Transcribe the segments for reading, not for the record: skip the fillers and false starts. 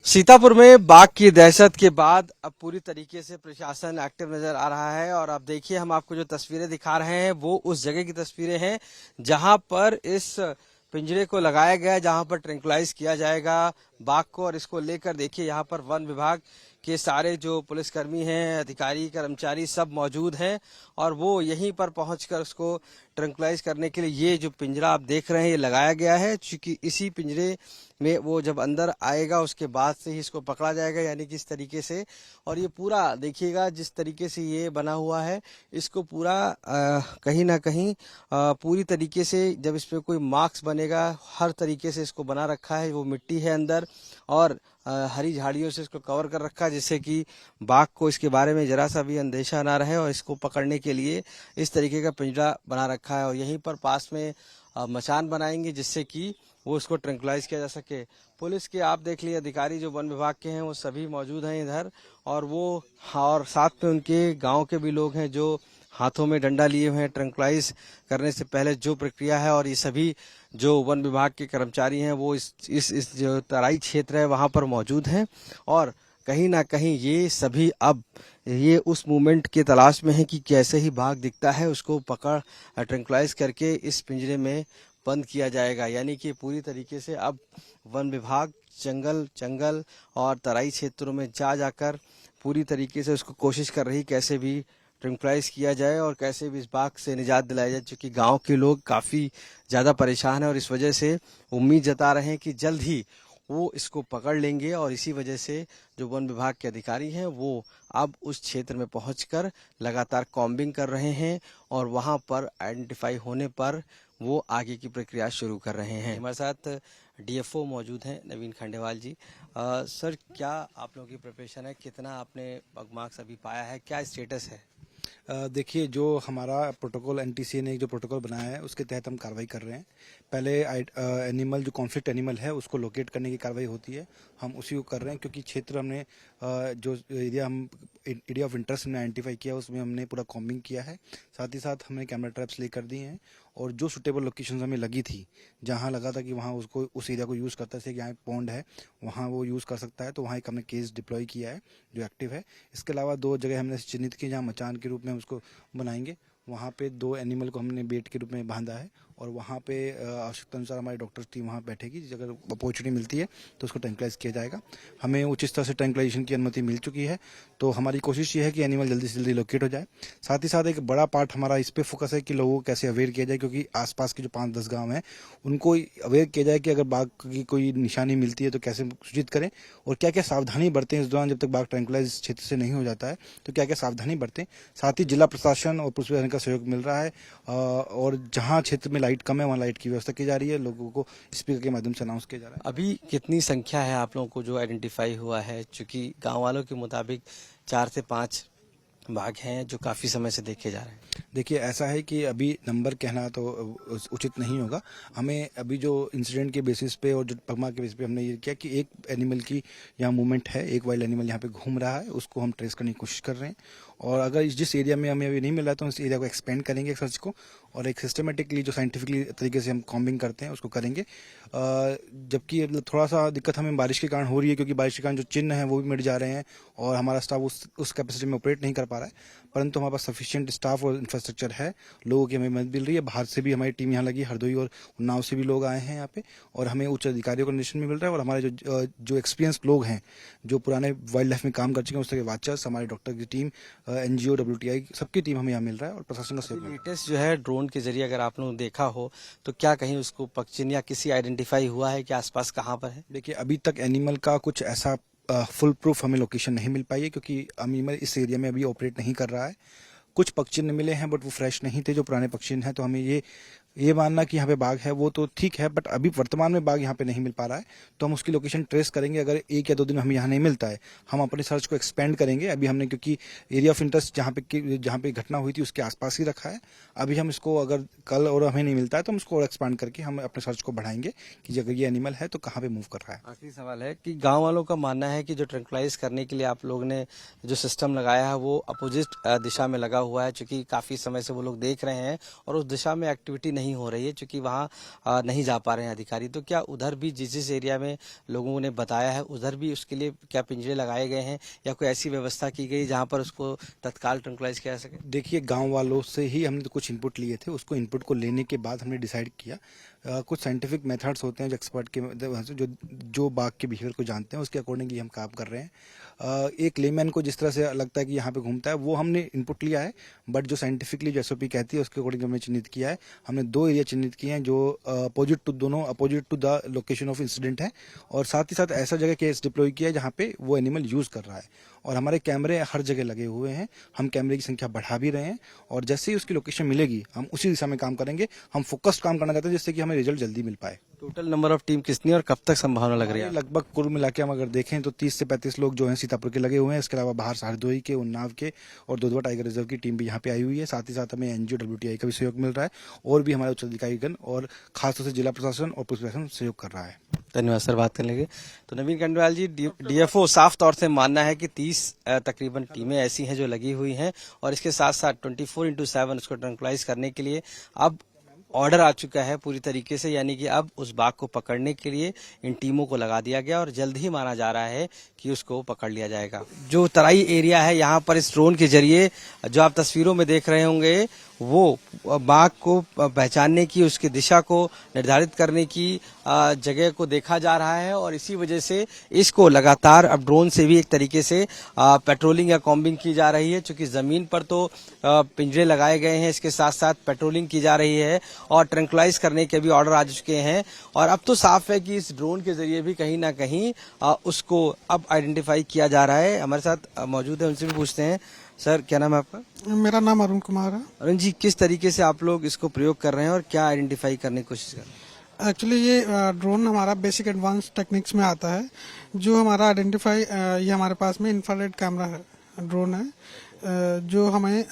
सीतापुर में बाघ की दहशत के बाद अब पूरी तरीके से प्रशासन एक्टिव नजर आ रहा है और अब देखिए हम आपको जो तस्वीरें दिखा रहे हैं वो उस जगह की तस्वीरें हैं जहां पर इस पिंजरे को लगाया गया है, जहां पर ट्रैंक्विलाइज किया जाएगा बाघ को। और इसको लेकर देखिए यहाँ पर वन विभाग के सारे जो पुलिसकर्मी हैं, अधिकारी, कर्मचारी सब मौजूद हैं और वो यहीं पर पहुंचकर उसको ट्रैंक्विलाइज करने के लिए ये जो पिंजरा आप देख रहे हैं ये लगाया गया है, क्योंकि इसी पिंजरे में वो जब अंदर आएगा उसके बाद से ही इसको पकड़ा जाएगा, यानी कि इस तरीके से। और ये पूरा देखिएगा जिस तरीके से ये बना हुआ है, इसको पूरा कहीं ना कहीं पूरी तरीके से जब इस पे कोई मार्क्स बनेगा, हर तरीके से इसको बना रखा है। वो मिट्टी है अंदर और हरी झाड़ियों से इसको कवर कर रखा है, जिससे कि बाघ को इसके बारे में जरा सा भी अंदेशा ना रहे और इसको पकड़ने के लिए इस तरीके का पिंजरा बना रखा है। और यहीं पर पास में मचान बनाएंगे जिससे कि वो उसको ट्रैंक्विलाइज किया जा सके। पुलिस के आप देख लिए अधिकारी जो वन विभाग के हैं वो सभी मौजूद हैं इधर, और वो और साथ में उनके गांव के भी लोग हैं जो हाथों में डंडा लिए हुए हैं। ट्रैंक्विलाइज करने से पहले जो प्रक्रिया है, और ये सभी जो वन विभाग के कर्मचारी हैं वो इस जो तराई क्षेत्र है वहां पर मौजूद हैं। और कहीं ना कहीं ये सभी अब ये उस मूवमेंट के तलाश में है कि कैसे ही बाघ दिखता है उसको पकड़ ट्रैंक्विलाइज करके इस पिंजरे में बंद किया जाएगा। यानी कि पूरी तरीके से अब वन विभाग जंगल और तराई क्षेत्रों में जाकर पूरी तरीके से उसको कोशिश कर रही कैसे भी ट्रैंक्विलाइज किया जाए और कैसे भी इस बाघ से निजात दिलाई जाए, क्योंकि गांव के लोग काफी ज्यादा परेशान हैं और इस वजह से उम्मीद जता रहे हैं कि जल्द ही वो इसको पकड़ लेंगे। और इसी वजह से जो वन विभाग के अधिकारी हैं वो अब उस क्षेत्र में पहुंचकर लगातार कॉम्बिंग कर रहे हैं और वहां पर आइडेंटिफाई होने पर वो आगे की प्रक्रिया शुरू कर रहे हैं। हमारे साथ डीएफओ मौजूद हैं नवीन खंडेवाल जी। सर, क्या आप लोगों की प्रिपरेशन है, कितना आपने मार्क्स अभी पाया है, क्या स्टेटस है? देखिए, जो हमारा प्रोटोकॉल एनटीसीए ने जो प्रोटोकॉल बनाया है उसके तहत हम कार्रवाई कर रहे हैं। पहले एनिमल जो कॉन्फ्लिक्ट एनिमल है उसको लोकेट करने की कार्रवाई होती है, हम उसी को कर रहे हैं, क्योंकि क्षेत्र हमने जो एरिया ऑफ इंटरेस्ट हमने आइडेंटिफाई किया उसमें हमने पूरा कॉम्बिंग किया है। साथ ही साथ हमने कैमरा ट्रैप्स लेकर दिए हैं और जो सुटेबल लोकेशन हमें लगी थी, जहाँ लगा था कि वहाँ उसको उस एरिया को यूज़ करता है, जैसे कि यहाँ पॉन्ड है वहाँ वो यूज़ कर सकता है, तो वहाँ एक हमने केस डिप्लॉय किया है जो एक्टिव है। इसके अलावा 2 जगह हमने चिन्हित की जहाँ मचान के रूप में उसको बनाएंगे, वहाँ पे 2 एनिमल को हमने बेट के रूप में बांधा है और वहाँ पे आवश्यकता अनुसार हमारी डॉक्टर टीम वहाँ बैठेगी। अगर अपॉर्चुनिटी मिलती है तो उसको ट्रैंक्विलाइज किया जाएगा। हमें उचित तरह से ट्रैंक्विलाइजेशन की अनुमति मिल चुकी है, तो हमारी कोशिश ये है कि एनिमल जल्दी से जल्दी लोकेट हो जाए। साथ ही साथ एक बड़ा पार्ट हमारा इस पर फोकस है कि लोगों को कैसे अवेयर किया जाए, क्योंकि आसपास के जो 5-10 गाँव हैं उनको अवेयर किया जाए कि अगर बाघ की कोई निशानी मिलती है तो कैसे सूचित करें और क्या क्या सावधानी बरतें इस दौरान, जब तक बाघ ट्रैंक्विलाइज क्षेत्र से नहीं हो जाता है तो क्या क्या सावधानी बरतें। साथ ही जिला प्रशासन और पुलिस प्रशासन का सहयोग मिल रहा है और जहाँ क्षेत्र में लाइट कम है वहाँ लाइट की व्यवस्था की जा रही है, लोगों को स्पीकर के माध्यम से अनाउंस किया जा रहा है। अभी कितनी संख्या है आप लोगों को जो आइडेंटिफाई हुआ है? क्योंकि गांव वालों के मुताबिक 4 से 5 बाघ हैं जो काफी समय से देखे जा रहे हैं। देखिए, ऐसा है कि अभी नंबर कहना तो उचित नहीं होगा। हमें अभी जो इंसिडेंट के बेसिस पे और जो पगमा के बेसिस पे हमने ये किया कि एक एनिमल की यहाँ मूवमेंट है, एक वाइल्ड एनिमल यहाँ पे घूम रहा है, उसको हम ट्रेस करने की कोशिश कर रहे हैं। और अगर जिस एरिया में हमें अभी नहीं मिल रहा तो इस एरिया को एक्सपेंड करेंगे सर्च को, और एक सिस्टमेटिकली जो साइंटिफिकली तरीके से हम कॉम्बिंग करते हैं उसको करेंगे। जबकि थोड़ा सा दिक्कत हमें बारिश के कारण हो रही है, क्योंकि बारिश के कारण जो चिन्ह हैं वो भी मिट जा रहे हैं और हमारा स्टाफ उस कैपेसिटी में ऑपरेट नहीं कर पा रहा है। परंतु हमारे पास सफिशिएंट स्टाफ और इंफ्रास्ट्रक्चर है, लोगों की हमें मदद मिल रही है। बाहर से भी हमारी टीम यहाँ लगी, हरदोई और उन्नाव से भी लोग आए हैं यहाँ पे, और हमें उच्च अधिकारियों का निर्देशन भी मिल रहा है। और हमारे जो एक्सपीरियंस लोग हैं, जो पुराने वाइल्ड लाइफ में काम कर चुके हैं, उस तरह के वाचर्स, हमारे डॉक्टर की टीम, NGO, WTI, सबकी टीम हमें यहाँ मिल रहा है और प्रशासन का सहयोग। लेटेस्ट जो है ड्रोन के जरिए अगर आप लोगों ने देखा हो तो क्या कहीं उसको पक्षी या किसी आइडेंटिफाई हुआ है कि आसपास कहाँ पर है? देखिए, अभी तक एनिमल का कुछ ऐसा फुल प्रूफ हमें लोकेशन नहीं मिल पाई है, क्योंकि एनिमल इस एरिया में अभी ऑपरेट नहीं कर रहा है। कुछ पक्षी मिले हैं बट वो फ्रेश नहीं थे, जो पुराने पक्षी हैं, तो हमें ये मानना कि यहाँ पे बाघ है वो तो ठीक है, बट अभी वर्तमान में बाघ यहाँ पे नहीं मिल पा रहा है, तो हम उसकी लोकेशन ट्रेस करेंगे। अगर 1 या 2 दिन हमें यहाँ नहीं मिलता है, हम अपने सर्च को एक्सपेंड करेंगे। अभी हमने, क्योंकि एरिया ऑफ इंटरेस्ट जहाँ पे घटना हुई थी उसके आसपास ही रखा है। अभी हम इसको, अगर कल और हमें नहीं मिलता है तो हम इसको और एक्सपांड करके हम अपने सर्च को बढ़ाएंगे कि अगर ये एनिमल है तो कहाँ पे मूव कर रहा है। आखिरी सवाल है कि गांव वालों का मानना है कि जो ट्रैंक्विलाइज करने के लिए आप लोग ने जो सिस्टम लगाया है वो अपोजिट दिशा में लगा हुआ है, क्योंकि काफी समय से वो लोग देख रहे हैं और उस दिशा में एक्टिविटी नहीं हो रही है, क्योंकि वहाँ नहीं जा पा रहे हैं अधिकारी। तो क्या उधर भी जिस जिस एरिया में लोगों ने बताया है उधर भी उसके लिए क्या पिंजरे लगाए गए हैं या कोई ऐसी व्यवस्था की गई जहाँ पर उसको तत्काल ट्रंकुलाइज किया जा सके? देखिए, गांव वालों से ही हमने तो कुछ इनपुट लिए थे, उसको इनपुट को लेने के बाद हमने डिसाइड किया। कुछ साइंटिफिक मेथड्स होते हैं जो एक्सपर्ट के जो जो बाघ के बिहेवियर को जानते हैं उसके अकॉर्डिंगली हम काम कर रहे हैं। एक लेमैन को जिस तरह से लगता है कि यहाँ पे घूमता है वो हमने इनपुट लिया है, बट जो साइंटिफिकली जो एसओपी कहती है उसके अकॉर्डिंग हमने चिन्हित किया है। हमने 2 एरिया चिन्हित किए हैं जो opposite to the location of incident है, और साथ ही साथ ऐसा जगह केस डिप्लॉय किया है जहाँ पे वो एनिमल यूज कर रहा है। और हमारे कैमरे हर जगह लगे हुए हैं, हम कैमरे की संख्या बढ़ा भी रहे हैं, और जैसे ही उसकी लोकेशन मिलेगी हम उसी दिशा में काम करेंगे। हम फोकस्ड काम करना चाहते हैं जिससे कि हमें रिजल्ट जल्दी मिल पाए। टोटल नंबर ऑफ टीम कितनी है और कब तक संभावना लग रही है? लगभग कुल मिला के हम अगर देखें तो 30 से 35 लोग जो हैं सीतापुर के लगे हुए हैं। इसके अलावा बाहर हरदोई के, उन्नाव के और दुधवा टाइगर रिजर्व की टीम भी यहाँ पे आई हुई है। साथ ही साथ हमें एनजीओ WTI का भी सहयोग मिल रहा है, और भी हमारे उच्च अधिकारीगण और खासतौर से जिला प्रशासन और पुलिस प्रशासन सहयोग कर रहा है। धन्यवाद सर बात करने के लिए। तो नवीन खंडेलवाल जी, डीएफओ साफ तौर से मानना है कि 30 तकरीबन टीमें ऐसी हैं जो लगी हुई हैं, और इसके साथ साथ 24/7 उसको ट्रंकुलाइज करने के लिए अब ऑर्डर आ चुका है पूरी तरीके से, यानी कि अब उस बाघ को पकड़ने के लिए इन टीमों को लगा दिया गया और जल्द ही माना जा रहा है कि उसको पकड़ लिया जाएगा। जो तराई एरिया है यहाँ पर इस ड्रोन के जरिए जो आप तस्वीरों में देख रहे होंगे वो बाघ को पहचानने की, उसकी दिशा को निर्धारित करने की जगह को देखा जा रहा है, और इसी वजह से इसको लगातार अब ड्रोन से भी एक तरीके से पेट्रोलिंग या कॉम्बिंग की जा रही है। क्योंकि जमीन पर तो पिंजरे लगाए गए हैं, इसके साथ साथ पेट्रोलिंग की जा रही है और ट्रंकुलाइज करने के भी ऑर्डर आ चुके हैं, और अब तो साफ है कि इस ड्रोन के जरिए भी कहीं ना कहीं उसको अब आइडेंटिफाई किया जा रहा है। हमारे साथ मौजूद है, उनसे भी पूछते हैं। सर, क्या नाम है आपका? मेरा नाम अरुण कुमार है। अरुण जी, किस तरीके से आप लोग इसको प्रयोग कर रहे हैं और क्या आइडेंटिफाई करने की कोशिश कर रहे हैं? एक्चुअली ये ड्रोन हमारा बेसिक एडवांस टेक्निक्स में आता है। जो हमारा आइडेंटिफाई, ये हमारे पास में इंफ्रारेड कैमरा है, ड्रोन है, जो हमें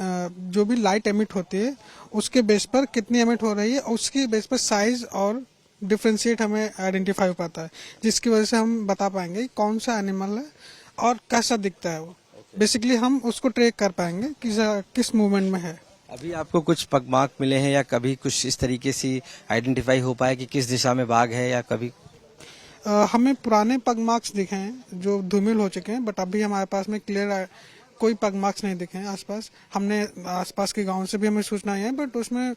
जो भी लाइट एमिट होती है उसके बेस पर कितनी एमिट हो रही है उसके बेस पर साइज और डिफ्रेंशिएट हमें आइडेंटिफाई हो पाता है, जिसकी वजह से हम बता पाएंगे कौन सा एनिमल है और कैसा दिखता है वो। बेसिकली हम उसको ट्रैक कर पाएंगे किस मूवमेंट में है। अभी आपको कुछ पगमार्क मिले हैं या कभी कुछ इस तरीके से आइडेंटिफाई हो पाया कि किस दिशा में बाघ है, या कभी? हमें पुराने पग मार्क्स दिखे हैं जो धूमिल हो चुके हैं, बट अभी हमारे पास में क्लियर कोई पग मार्क्स नहीं दिखे हैं आसपास। हमने आसपास के गांव से भी हमें सूचना है, बट उसमें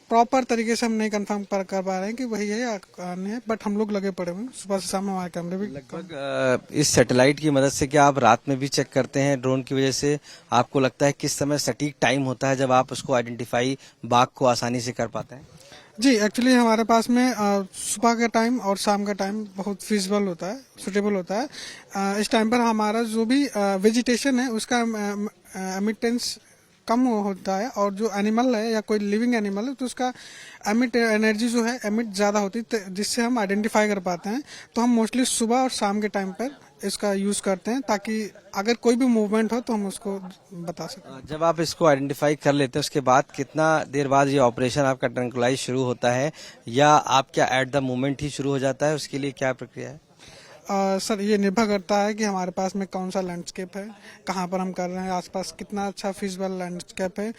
प्रॉपर तरीके से हम नहीं कंफर्म कर पा रहे हैं कि वही है या अन्य है, बट हम लोग लगे पड़े हुए हैं। सुबह से शाम हमारे कैमरे भी लगभग इस सैटेलाइट की मदद से क्या आप रात में भी चेक करते हैं ड्रोन की वजह से? आपको लगता है किस समय सटीक टाइम होता है जब आप उसको आइडेंटिफाई बाघ को आसानी से कर पाते हैं? जी, एक्चुअली हमारे पास में सुबह का टाइम और शाम का टाइम बहुत फिजिबल होता है, सुटेबल होता है। इस टाइम पर हमारा जो भी वेजिटेशन है उसका एमिटेंस कम होता है, और जो एनिमल है या कोई लिविंग एनिमल है तो उसका एमिट एनर्जी जो है एमिट ज़्यादा होती है, जिससे हम आइडेंटिफाई कर पाते हैं। तो हम मोस्टली सुबह और शाम के टाइम पर इसका यूज़ करते हैं, ताकि अगर कोई भी मूवमेंट हो तो हम उसको बता सकें। जब आप इसको आइडेंटिफाई कर लेते हैं उसके बाद कितना देर बाद ये ऑपरेशन आपका ट्रंकुलाइज शुरू होता है, या आप क्या एट द मोमेंट ही शुरू हो जाता है? उसके लिए क्या प्रक्रिया है? सर, ये निर्भर करता है कि हमारे पास में कौन सा लैंडस्केप है, कहाँ पर हम कर रहे हैं, आसपास कितना अच्छा फिजिबल लैंडस्केप है,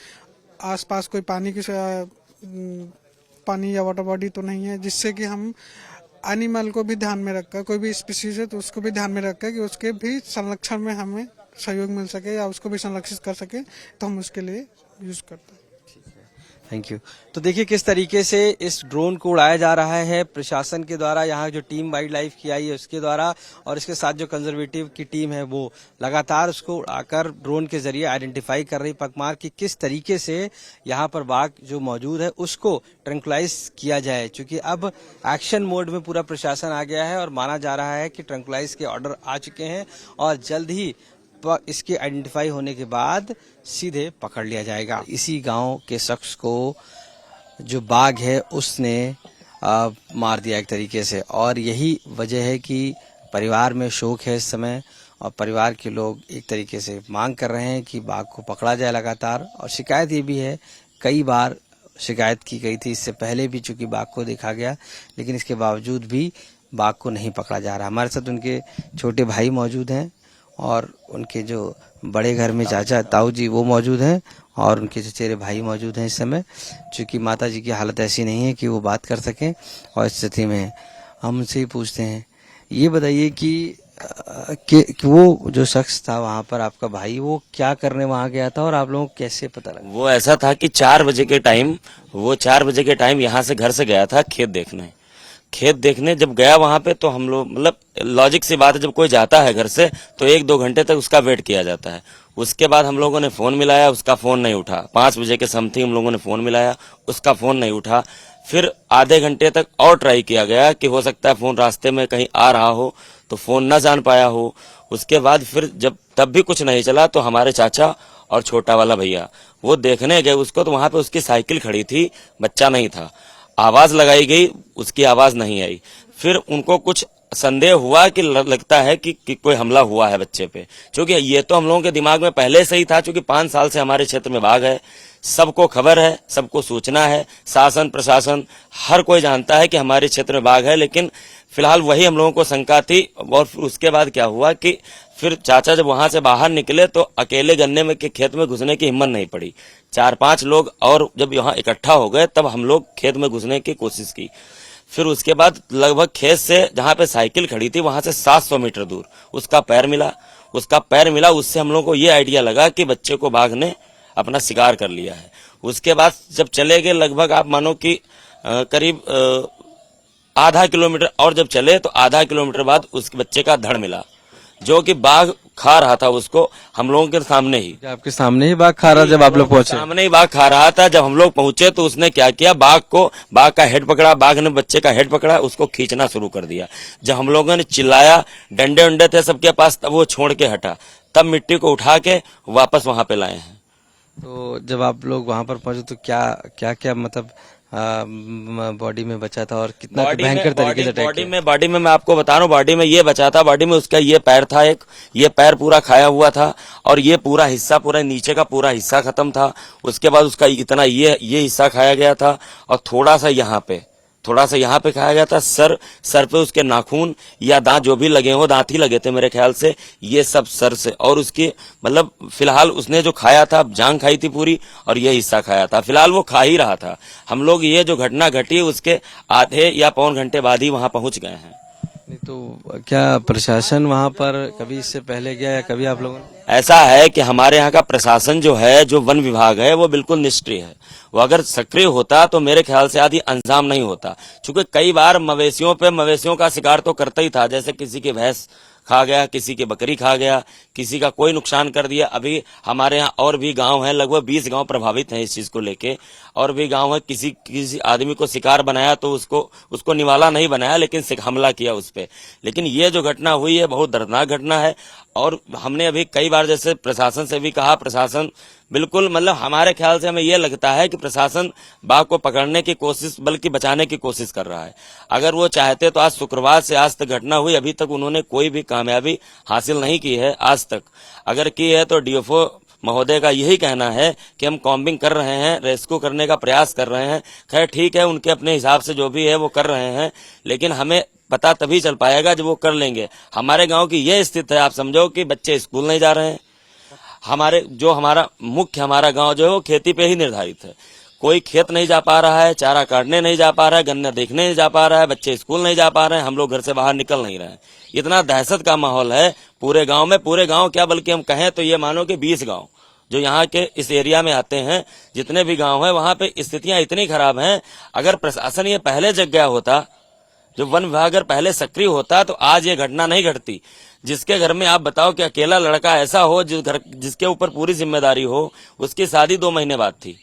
आसपास कोई पानी या वाटर बॉडी तो नहीं है, जिससे कि हम एनिमल को भी ध्यान में रखकर, कोई भी स्पीसीज है तो उसको भी ध्यान में रखकर कि उसके भी संरक्षण में हमें सहयोग मिल सके या उसको भी संरक्षित कर सके, तो हम उसके लिए यूज करते हैं। Thank you. तो देखिए किस तरीके से इस ड्रोन को उड़ाया जा रहा है प्रशासन के द्वारा, यहाँ जो टीम वाइल्ड लाइफ की आई है उसके द्वारा, और इसके साथ जो कंजर्वेटिव की टीम है वो लगातार उसको उड़ाकर ड्रोन के जरिए आइडेंटिफाई कर रही पगमार की किस तरीके से यहाँ पर बाघ जो मौजूद है उसको ट्रंकुलाइज किया जाए। क्योंकि अब एक्शन मोड में पूरा प्रशासन आ गया है और माना जा रहा है कि ट्रंकुलाइज के ऑर्डर आ चुके हैं और जल्द ही इसके आइडेंटिफाई होने के बाद सीधे पकड़ लिया जाएगा। इसी गांव के शख्स को जो बाघ है उसने मार दिया एक तरीके से, और यही वजह है कि परिवार में शोक है इस समय, और परिवार के लोग एक तरीके से मांग कर रहे हैं कि बाघ को पकड़ा जाए लगातार। और शिकायत ये भी है, कई बार शिकायत की गई थी इससे पहले भी, चूंकि बाघ को देखा गया, लेकिन इसके बावजूद भी बाघ को नहीं पकड़ा जा रहा। हमारे साथ उनके छोटे भाई मौजूद हैं, और उनके जो बड़े घर में चाचा ताऊ जी वो मौजूद हैं और उनके चचेरे भाई मौजूद हैं इस समय, क्योंकि माता जी की हालत ऐसी नहीं है कि वो बात कर सकें और इस स्थिति में हम उनसे ही पूछते हैं। ये बताइए कि वो जो शख्स था वहाँ पर आपका भाई, वो क्या करने वहाँ गया था और आप लोगों को कैसे पता लगा? वो ऐसा था कि 4 बजे के टाइम यहाँ से घर से गया था खेत देखने जब गया वहां पे, तो हम लोग मतलब लॉजिक सी बात है, जब कोई जाता है घर से तो 1-2 घंटे तक उसका वेट किया जाता है। उसके बाद हम लोगों ने फोन मिलाया, उसका फोन नहीं उठा। 5 बजे के समथिंग हम लोगों ने फोन मिलाया, उसका फोन नहीं उठा। फिर आधे घंटे तक और ट्राई किया गया कि हो सकता है फोन रास्ते में कहीं आ रहा हो तो फोन न जान पाया हो। उसके बाद फिर जब तब भी कुछ नहीं चला तो हमारे चाचा और छोटा वाला भैया वो देखने गए उसको, तो वहां पे उसकी साइकिल खड़ी थी, बच्चा नहीं था। आवाज लगाई गई, उसकी आवाज नहीं आई। फिर उनको कुछ संदेह हुआ कि लगता है कि कोई हमला हुआ है बच्चे पे, क्योंकि ये तो हम लोगों के दिमाग में पहले से ही था, क्योंकि 5 साल से हमारे क्षेत्र में बाघ है, सबको खबर है, सबको सूचना है, शासन प्रशासन हर कोई जानता है कि हमारे क्षेत्र में बाघ है। लेकिन फिलहाल वही हम लोगों को शंका थी। और फिर उसके बाद क्या हुआ कि फिर चाचा जब वहां से बाहर निकले तो अकेले गन्ने में के खेत में घुसने की हिम्मत नहीं पड़ी। 4-5 लोग और जब यहाँ इकट्ठा हो गए तब हम लोग खेत में घुसने की कोशिश की। फिर उसके बाद लगभग खेत से जहां पे साइकिल खड़ी थी वहां से 700 मीटर दूर उसका पैर मिला। उससे हम लोग को ये आइडिया लगा कि बच्चे को बाघ ने अपना शिकार कर लिया है। उसके बाद जब चले गए लगभग आप मानो कि करीब आधा किलोमीटर और जब चले तो आधा किलोमीटर बाद उस बच्चे का धड़ मिला, जो कि बाघ खा रहा था उसको हम लोगों के सामने ही। आपके सामने ही बाघ खा रहा जब आप लोग पहुंचे? सामने ही बाघ खा रहा था। जब हम लोग पहुंचे तो उसने क्या किया, बाघ का हेड पकड़ा, बाघ ने बच्चे का हेड पकड़ा, उसको खींचना शुरू कर दिया। जब हम लोगों ने चिल्लाया, डंडे उंडे थे सबके पास, तब वो छोड़ के हटा, तब मिट्टी को उठा के वापस वहां पे लाए हैं। तो जब आप लोग वहां पर पहुंचे तो क्या मतलब बॉडी में बचा था और कितना भयंकर तरीके से अटैक किया? बॉडी में मैं आपको बता रहा हूँ, बॉडी में ये बचा था, बॉडी में उसका ये पैर था, ये पैर पूरा खाया हुआ था और ये पूरा हिस्सा, पूरा नीचे का पूरा हिस्सा खत्म था। उसके बाद उसका इतना ये हिस्सा खाया गया था और थोड़ा सा यहाँ पे खाया गया था। सर पे उसके नाखून या दांत जो भी लगे हो, दांत ही लगे थे मेरे ख्याल से, ये सब सर से। और उसकी मतलब फिलहाल उसने जो खाया था, जांग खाई थी पूरी और ये हिस्सा खाया था। फिलहाल वो खा ही रहा था। हम लोग ये जो घटना घटी उसके आधे या पौन घंटे बाद ही वहां पहुंच गए हैं। नहीं तो क्या प्रशासन वहां पर कभी इससे पहले गया या कभी आप लोगों ने? ऐसा है कि हमारे यहाँ का प्रशासन जो है, जो वन विभाग है, वो बिल्कुल निष्क्रिय है। वो अगर सक्रिय होता तो मेरे ख्याल से आदि अंजाम नहीं होता। क्योंकि कई बार मवेशियों का शिकार तो करता ही था, जैसे किसी की भैंस खा गया, किसी की बकरी खा गया, किसी का कोई नुकसान कर दिया। अभी हमारे यहाँ और भी गांव हैं, लगभग 20 गांव प्रभावित हैं इस चीज को लेके। और भी गांव है, किसी आदमी को शिकार बनाया तो उसको निवाला नहीं बनाया, लेकिन हमला किया उस पे। लेकिन ये जो घटना हुई है बहुत दर्दनाक घटना है। और हमने अभी कई बार जैसे प्रशासन से भी कहा, प्रशासन बिल्कुल मतलब हमारे ख्याल से हमें ये लगता है कि प्रशासन बाघ को पकड़ने की कोशिश बल्कि बचाने की कोशिश कर रहा है। अगर वो चाहते तो आज शुक्रवार से आज तक घटना हुई, अभी तक उन्होंने कोई भी कामयाबी हासिल नहीं की है आज तक। अगर की है तो डीएफओ महोदय का यही कहना है कि हम कॉम्बिंग कर रहे हैं, रेस्क्यू करने का प्रयास कर रहे हैं। खैर ठीक है, उनके अपने हिसाब से जो भी है वो कर रहे हैं, लेकिन हमें पता तभी चल पाएगा जब वो कर लेंगे। हमारे गांव की ये स्थिति है, आप समझो कि बच्चे स्कूल नहीं जा रहे हैं। हमारा गांव जो है वो खेती पे ही निर्धारित है। कोई खेत नहीं जा पा रहा है, चारा काटने नहीं जा पा रहा है, गन्ना देखने नहीं जा पा रहा है, बच्चे स्कूल नहीं जा पा रहे हैं, हम लोग घर से बाहर निकल नहीं रहे हैं। इतना दहशत का माहौल है पूरे गांव में। पूरे गांव क्या बल्कि हम कहें तो ये मानो कि 20 गांव जो यहाँ के इस एरिया में आते हैं, जितने भी गांव हैं, वहां पे स्थितियां इतनी खराब हैं। अगर प्रशासन ये पहले जग गया होता, जो वन विभाग अगर पहले सक्रिय होता, तो आज ये घटना नहीं घटती। जिसके घर में आप बताओ कि अकेला लड़का ऐसा हो जिसके ऊपर पूरी जिम्मेदारी हो, उसकी शादी 2 महीने बाद थी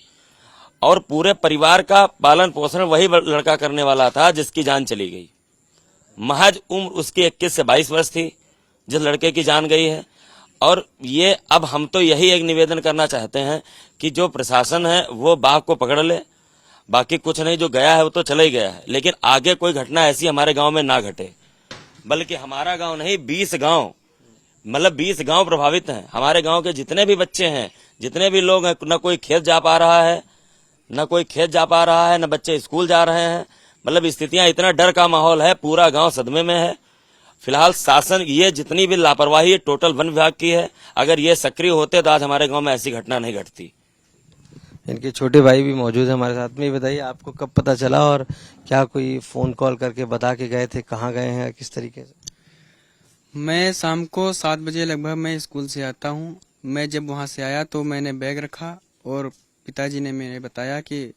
और पूरे परिवार का पालन पोषण वही लड़का करने वाला था जिसकी जान चली गई। महज उम्र उसकी 21 से 22 वर्ष थी जिस लड़के की जान गई है। और ये अब हम तो यही एक निवेदन करना चाहते हैं कि जो प्रशासन है वो बाघ को पकड़ ले, बाकी कुछ नहीं, जो गया है वो तो चला ही गया है, लेकिन आगे कोई घटना ऐसी हमारे गांव में ना घटे। बल्कि हमारा गांव नहीं, 20 गांव, मतलब 20 गांव प्रभावित हैं। हमारे गांव के जितने भी बच्चे हैं, जितने भी लोग हैं, न कोई खेत जा पा रहा है, न बच्चे स्कूल जा रहे हैं। मतलब स्थितियां, इतना डर का माहौल है, पूरा गांव सदमे में है। फिलहाल शासन ये जितनी भी लापरवाही है टोटल वन विभाग की है। अगर ये सक्रिय होते तो आज हमारे गांव में ऐसी घटना नहीं घटती। इनके छोटे भाई भी मौजूद है हमारे साथ में। ये बताइए आपको कब पता चला और क्या कोई फोन कॉल करके बता के गए थे, कहाँ गए हैं, किस तरीके से? मैं शाम को 7 बजे लगभग मैं स्कूल से आता हूँ। मैं जब वहाँ से आया तो मैंने बैग रखा और पिताजी ने मुझे बताया कि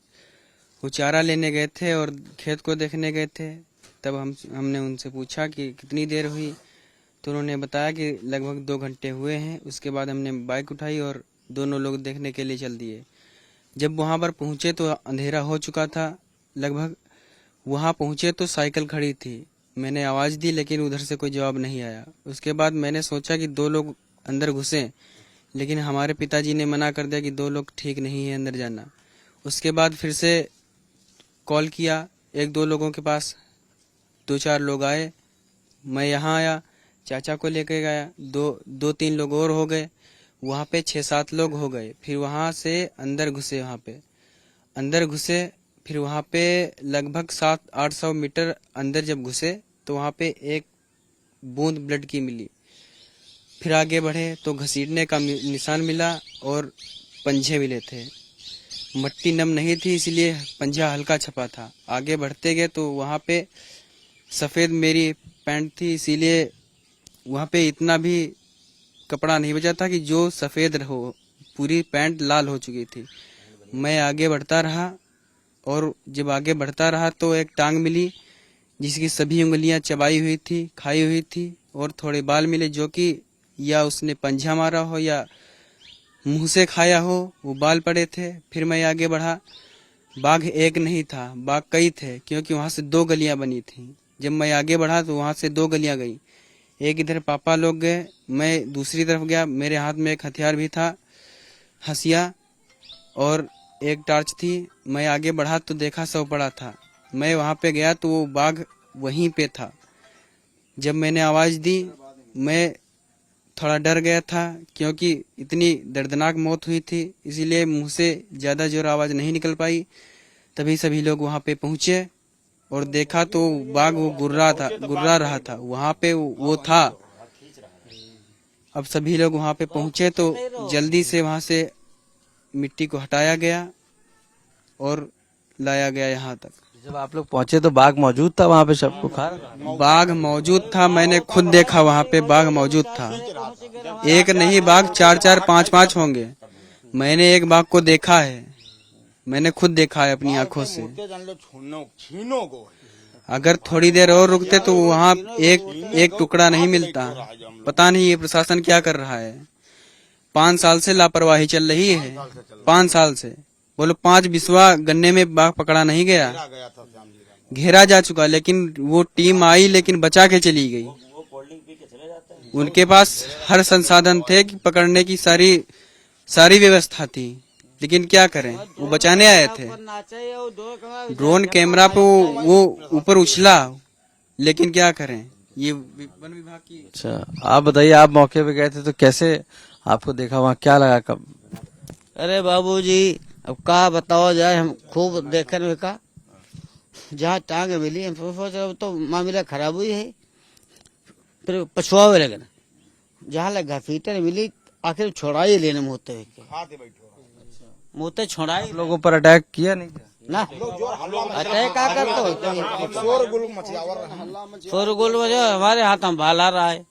वो चारा लेने गए थे और खेत को देखने गए थे। तब हमने उनसे पूछा कि कितनी देर हुई, तो उन्होंने बताया कि लगभग 2 घंटे हुए हैं। उसके बाद हमने बाइक उठाई और दोनों लोग देखने के लिए चल दिए। जब वहाँ पर पहुँचे तो अंधेरा हो चुका था। लगभग वहाँ पहुँचे तो साइकिल खड़ी थी। मैंने आवाज़ दी लेकिन उधर से कोई जवाब नहीं आया। उसके बाद मैंने सोचा कि 2 लोग अंदर घुसे, लेकिन हमारे पिताजी ने मना कर दिया कि 2 लोग ठीक नहीं है अंदर जाना। उसके बाद फिर से कॉल किया 1-2 लोगों के पास, 2-4 लोग आए। मैं यहाँ आया, चाचा को लेकर गया, 2-3 लोग और हो गए। वहाँ पे 6-7 लोग हो गए। फिर वहाँ से अंदर घुसे। फिर वहाँ पे लगभग 700-800 मीटर अंदर जब घुसे तो वहाँ पे एक बूंद ब्लड की मिली। फिर आगे बढ़े तो घसीटने का निशान मिला और पंजे मिले थे। मट्टी नम नहीं थी इसलिए पंजा हल्का छपा था। आगे बढ़ते गए तो वहाँ पे सफ़ेद मेरी पैंट थी, इसीलिए वहाँ पे इतना भी कपड़ा नहीं बचा था कि जो सफ़ेद हो। पूरी पैंट लाल हो चुकी थी। मैं आगे बढ़ता रहा और जब आगे बढ़ता रहा तो एक टांग मिली जिसकी सभी उंगलियां चबाई हुई थी, खाई हुई थी, और थोड़े बाल मिले जो कि या उसने पंजा मारा हो या मुंह से खाया हो, वो बाल पड़े थे। फिर मैं आगे बढ़ा। बाघ एक नहीं था, बाघ कई थे, क्योंकि वहाँ से 2 गलियां बनी थी। जब मैं आगे बढ़ा तो वहाँ से 2 गलियां गई। एक इधर पापा लोग गए, मैं दूसरी तरफ गया। मेरे हाथ में एक हथियार भी था, हंसिया, और एक टॉर्च थी। मैं आगे बढ़ा तो देखा शव पड़ा था। मैं वहाँ पे गया तो वो बाघ वहीं पे था। जब मैंने आवाज़ दी, मैं थोड़ा डर गया था क्योंकि इतनी दर्दनाक मौत हुई थी, इसीलिए मुंह से ज़्यादा जोर आवाज़ नहीं निकल पाई। तभी सभी लोग वहाँ पे पहुँचे और देखा तो बाघ वो गुर्रा रहा था। वहाँ पे वो था। अब सभी लोग वहाँ पे पहुँचे तो जल्दी से वहाँ से मिट्टी को हटाया गया और लाया गया यहाँ तक। जब आप लोग पहुंचे तो बाघ मौजूद था वहाँ पे, सबको खा रहा? बाघ मौजूद था, मैंने खुद देखा वहाँ पे बाघ मौजूद था। एक नहीं, बाघ 4-4, 5-5 होंगे। मैंने एक बाघ को देखा है, मैंने खुद देखा है अपनी आंखों से। अगर थोड़ी देर और रुकते तो वहाँ एक टुकड़ा नहीं मिलता। पता नहीं ये प्रशासन क्या कर रहा है। 5 साल से लापरवाही चल रही है। 5 साल से बोलो 5 बिस्वा गन्ने में बाघ पकड़ा नहीं गया। घेरा जा चुका, लेकिन वो टीम आई लेकिन बचा के चली गई। उनके पास हर संसाधन थे कि पकड़ने की सारी व्यवस्था थी, लेकिन क्या करें, वो बचाने आए थे। ड्रोन कैमरा पे वो ऊपर उछला, लेकिन क्या करें, ये वन विभाग की। अच्छा, आप बताइए, आप मौके पे गए थे तो कैसे आपको देखा, वहाँ क्या लगा? कब? अरे बाबूजी, अब कहा बताओ जाए, हम खूब देखने का। जहाँ टांग मिली हम सोचा तो मामला खराब हुई है। फिर पछुआ लगे, जहाँ लगा फीटर मिली, आखिर छोड़ाई लेने मोते छोड़ाई। लोगों पर अटैक किया नहीं क्या? ना अटैक क्या करते शोरगुल में जो हमारे हाथ में भाला रहा है।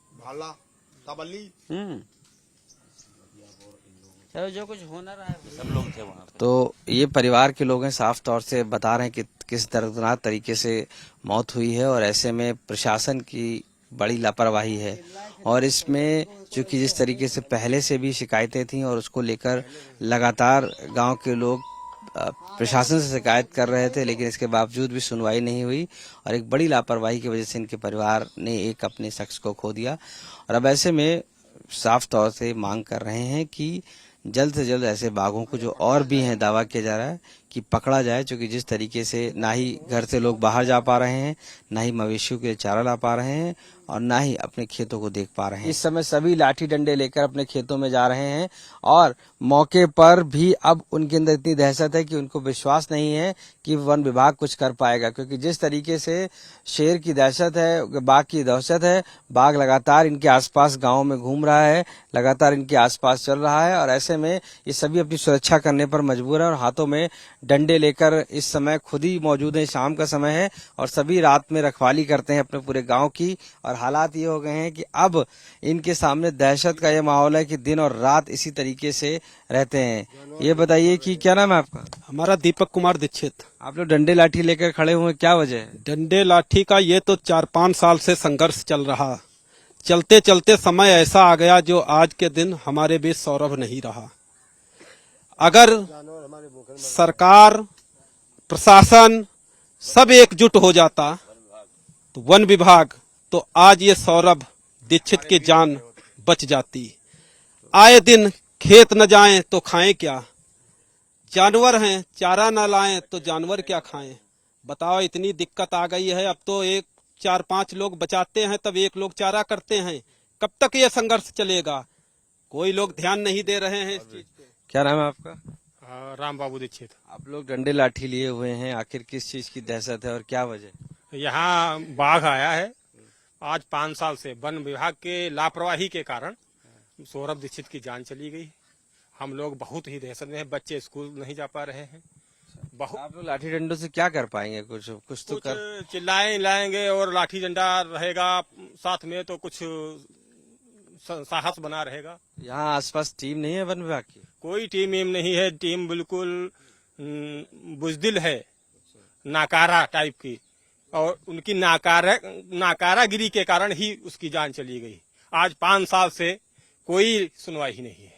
चलो जो कुछ होना रहा है, सब लोग थे वहाँ। तो ये परिवार के लोग हैं, साफ तौर से बता रहे हैं कि किस दर्दनाक तरीके से मौत हुई है, और ऐसे में प्रशासन की बड़ी लापरवाही है। और इसमें चूंकि जिस तरीके से पहले से भी शिकायतें थी और उसको लेकर लगातार गांव के लोग प्रशासन से शिकायत कर रहे थे, लेकिन इसके बावजूद भी सुनवाई नहीं हुई, और एक बड़ी लापरवाही की वजह से इनके परिवार ने एक अपने शख्स को खो दिया। और अब ऐसे में साफ तौर से मांग कर रहे हैं कि जल्द से जल्द ऐसे बाघों को, जो और भी हैं, दावा किया जा रहा है कि पकड़ा जाए, क्योंकि जिस तरीके से ना ही घर से लोग बाहर जा पा रहे हैं, ना ही मवेशियों के लिए चारा ला पा रहे हैं और ना ही अपने खेतों को देख पा रहे हैं। इस समय सभी लाठी डंडे लेकर अपने खेतों में जा रहे हैं और मौके पर भी अब उनके अंदर इतनी दहशत है कि उनको विश्वास नहीं है कि वन विभाग कुछ कर पाएगा, क्योंकि जिस तरीके से शेर की दहशत है, बाघ की दहशत है, बाघ लगातार इनके आसपास गांव में घूम रहा है, लगातार इनके आसपास चल रहा है और ऐसे में ये सभी अपनी सुरक्षा करने पर मजबूर है और हाथों में डंडे लेकर इस समय खुद ही मौजूद है। शाम का समय है और सभी रात में रखवाली करते हैं अपने पूरे गांव की और हालात ये हो गए हैं कि अब इनके सामने दहशत का ये माहौल है कि दिन और रात इसी तरीके से रहते हैं। ये बताइए कि क्या नाम है आपका? हमारा दीपक कुमार दीक्षित। आप लोग डंडे लाठी लेकर खड़े हुए, क्या वजह है? डंडे लाठी का ये तो 4-5 साल से संघर्ष चल रहा, चलते चलते समय ऐसा आ गया जो आज के दिन हमारे बीच सौरभ नहीं रहा। अगर सरकार, प्रशासन सब एकजुट हो जाता तो वन विभाग, तो आज ये सौरभ दीक्षित की जान बच जाती। आए दिन खेत न जाएं तो खाएं क्या, जानवर हैं चारा न लाएं तो जानवर क्या खाएं। बताओ, इतनी दिक्कत आ गई है। अब तो 4-5 लोग बचाते हैं तब 1 लोग चारा करते हैं। कब तक ये संघर्ष चलेगा? कोई लोग ध्यान नहीं दे रहे हैं इस चीज पे। क्या नाम है आपका? राम बाबू दीक्षित। आप लोग डंडे लाठी लिए हुए हैं, आखिर किस चीज की दहशत है और क्या वजह? यहाँ बाघ आया है आज 5 साल से। वन विभाग के लापरवाही के कारण सौरभ दीक्षित की जान चली गई। हम लोग बहुत ही दहशत में हैं। बच्चे स्कूल नहीं जा पा रहे हैं। बहुत आप लोग लाठी डंडों से क्या कर पाएंगे? कुछ तो कर चिल्लाएं लाएंगे और लाठी डंडा रहेगा साथ में तो कुछ साहस बना रहेगा। यहाँ आसपास टीम नहीं है वन विभाग की? कोई टीम नहीं है। टीम बिल्कुल बुजदिल है, नाकारा टाइप की, और उनकी नाकारागिरी के कारण ही उसकी जान चली गई। आज 5 साल से कोई सुनवाई ही नहीं है।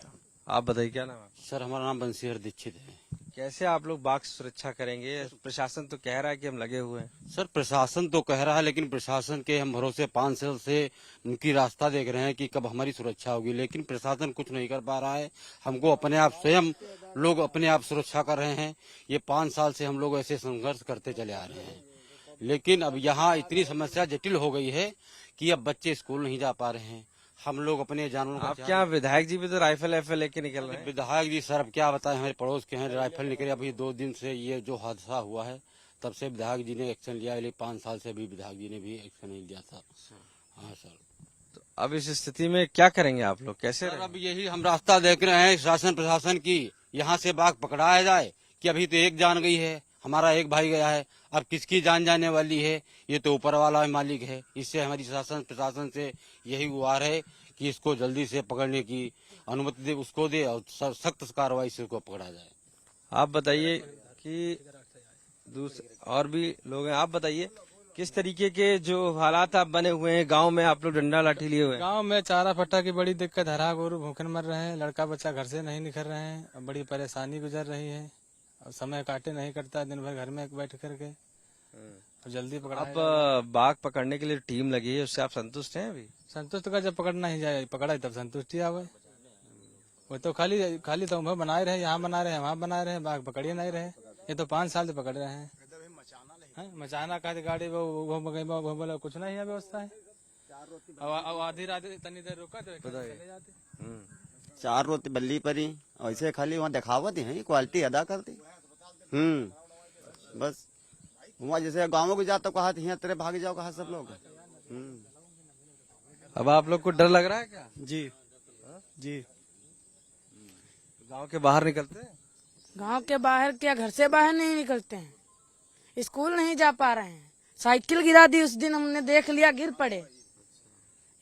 आप बताइए, क्या नाम है? सर, हमारा नाम बंसीधर दीक्षित है। कैसे आप लोग बाघ सुरक्षा करेंगे? प्रशासन तो कह रहा है कि हम लगे हुए हैं। सर, प्रशासन तो कह रहा है, लेकिन प्रशासन के हम भरोसे 5 साल से उनकी रास्ता देख रहे हैं कि कब हमारी सुरक्षा होगी, लेकिन प्रशासन कुछ नहीं कर पा रहा है। हमको अपने आप स्वयं लोग अपने आप सुरक्षा कर रहे हैं। ये 5 साल से हम लोग ऐसे संघर्ष करते चले आ रहे हैं, लेकिन अब यहाँ इतनी समस्या जटिल हो गई है कि अब बच्चे स्कूल नहीं जा पा रहे हैं। हम लोग अपने जानवरों आप क्या विधायक जी भी तो राइफल लेके निकल रहे हैं? विधायक जी सर, अब क्या बताएं, हमारे पड़ोस के हैं, राइफल निकले। अभी 2 दिन से ये जो हादसा हुआ है तब से विधायक जी ने एक्शन लिया, लेकिन 5 साल से भी विधायक जी ने भी एक्शन नहीं लिया था। हाँ सर। तो अब इस स्थिति में क्या करेंगे आप लोग, कैसे? अब यही हम रास्ता देख रहे हैं शासन प्रशासन की, यहाँ से बाघ पकड़ाया जाए कि अभी तो एक जान गई है, हमारा एक भाई गया है, अब किसकी जान जाने वाली है? ये तो ऊपर वाला मालिक है। इससे हमारी शासन प्रशासन से यही गुहार है कि इसको जल्दी से पकड़ने की अनुमति दे, उसको दे और सख्त कार्रवाई से उसको पकड़ा जाए। आप बताइए कि दूसरे और भी लोग हैं, आप बताइए किस तरीके के जो हालात आप बने हुए हैं गांव में? आप लोग डंडा लाठी लिए हुए हैं। गांव में चारा फट्टा की बड़ी दिक्कत, हरा गोरू भूखे मर रहे हैं, लड़का बच्चा घर से नहीं निकल रहे हैं, अब बड़ी परेशानी गुजर रही है। अब समय काटे नहीं करता, दिन भर घर में बैठ करके, और जल्दी पकड़ा। अब बाघ पकड़ने के लिए टीम लगी है, उससे आप संतुष्ट हैं? अभी संतुष्ट का जब पकड़ना ही जाए, पकड़ा तब संतुष्टि आवे। वो तो खाली तो हम बनाए रहे, यहाँ बना रहे हैं, वहाँ बना रहे हैं, बाघ पकड़े नहीं रहे। ये तो 5 साल से पकड़ रहे हैं। मचाना का गाड़ी वो कुछ नहीं है व्यवस्था है। अब आधी रात तनी देर रुका तो चले जाते। 4 रोटी बल्ली परी, ऐसे खाली वहाँ दिखावत है, क्वालिटी अदा करती। बस वहाँ जैसे गाँव को जाता कहा तेरे भाग जाओ, कहा सब लोग। अब आप लोग को डर लग रहा है क्या? जी। गांव के बाहर निकलते हैं? गांव के बाहर क्या, घर से बाहर नहीं निकलते हैं, स्कूल नहीं जा पा रहे हैं। साइकिल गिरा दी उस दिन, हमने देख लिया, गिर पड़े।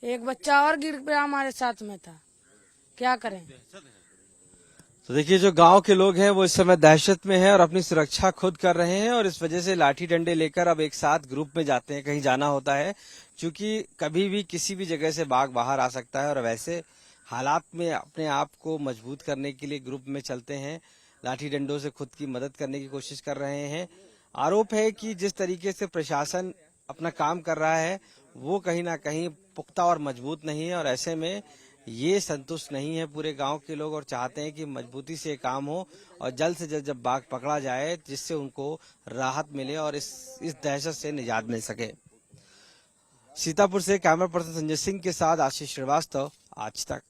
एक बच्चा और गिर पड़ा हमारे साथ में था, क्या करें? तो देखिए, जो गांव के लोग हैं वो इस समय दहशत में हैं और अपनी सुरक्षा खुद कर रहे हैं और इस वजह से लाठी डंडे लेकर अब एक साथ ग्रुप में जाते हैं, कहीं जाना होता है, क्योंकि कभी भी किसी भी जगह से बाघ बाहर आ सकता है और वैसे हालात में अपने आप को मजबूत करने के लिए ग्रुप में चलते हैं, लाठी डंडों से खुद की मदद करने की कोशिश कर रहे हैं। आरोप है कि जिस तरीके से प्रशासन अपना काम कर रहा है वो कहीं ना कहीं पुख्ता और मजबूत नहीं है और ऐसे में ये संतुष्ट नहीं है पूरे गांव के लोग और चाहते हैं कि मजबूती से काम हो और जल्द से जल्द जब बाघ पकड़ा जाए जिससे उनको राहत मिले और इस दहशत से निजात मिल सके। सीतापुर से कैमरा पर्सन संजय सिंह के साथ आशीष श्रीवास्तव, आज तक।